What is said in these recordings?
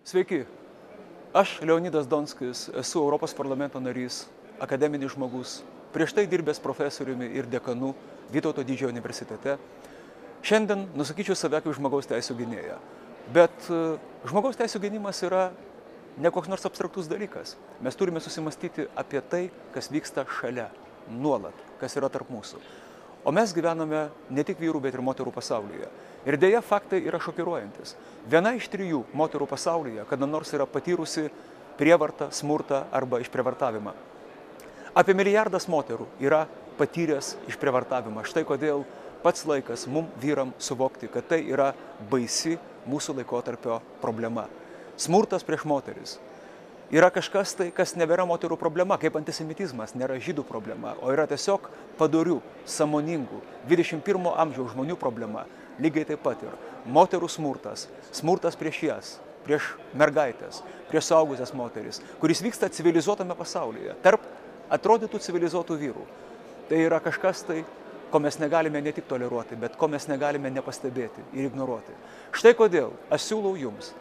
Sveiki, aš Leonidas Donskis, esu Europos parlamento narys, akademinis žmogus, prieš tai dirbęs profesoriumi ir dekanu Vytauto Didžiojo universitete. Šiandien nusakyčiau save kaip žmogaus teisų gynėją. Bet žmogaus teisų gynimas yra ne koks nors abstraktus dalykas. Mes turime susimastyti apie tai, kas vyksta šalia, nuolat, kas yra tarp mūsų. O mes gyvename ne tik vyrų, bet ir moterų pasaulyje. Ir dėja, faktai yra šokiruojantis. Viena iš 3 moterų pasaulyje kada nors yra patyrusi prievartą, smurtą arba išprievartavimą. Apie milijardas moterų yra patyręs išprievartavimą. Štai kodėl pats laikas mum vyram suvokti, kad tai yra baisi mūsų laikotarpio problema. Smurtas prieš moteris yra kažkas tai, kas nebėra moterų problema, kaip antisemitizmas nėra žydų problema, o yra tiesiog padorių, sąmoningų 21 amžiaus žmonių problema. Lygiai taip pat ir moterų smurtas, smurtas prieš jas, prieš mergaitės, prieš suaugusias moteris, kuris vyksta civilizuotame pasaulyje, tarp atrodytų civilizuotų vyrų. Tai yra kažkas tai, ko mes negalime ne tik toleruoti, bet ko mes negalime nepastebėti ir ignoruoti. Štai kodėl aš siūlau jums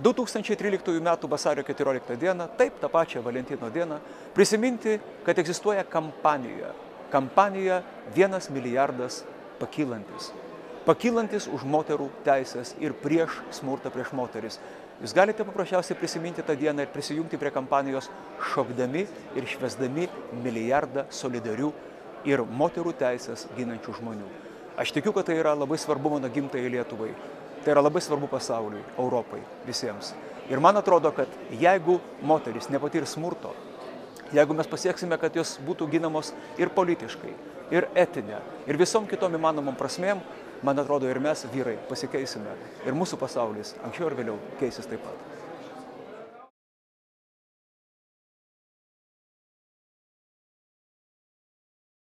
2013 m. vasario 14 dieną, taip tą pačią Valentino dieną, prisiminti, kad egzistuoja kampanija. Kampanija 1 milijardas pakylantis. Pakylantis už moterų teisės ir prieš smurtą prieš moteris. Jūs galite paprasčiausiai prisiminti tą dieną ir prisijungti prie kampanijos šokdami ir švęsdami milijardą solidarių ir moterų teisės ginančių žmonių. Aš tikiu, kad tai yra labai svarbu mano gimtajai Lietuvai. Tai yra labai svarbu pasauliui, Europai, visiems. Ir man atrodo, kad jeigu moteris nepatirs smurto, jeigu mes pasieksime, kad jos būtų ginamos ir politiškai, ir etinė, ir visom kitom įmanomom prasmėm, man atrodo, ir mes, vyrai, pasikeisime. Ir mūsų pasaulis anksčiau ir vėliau keisis taip pat.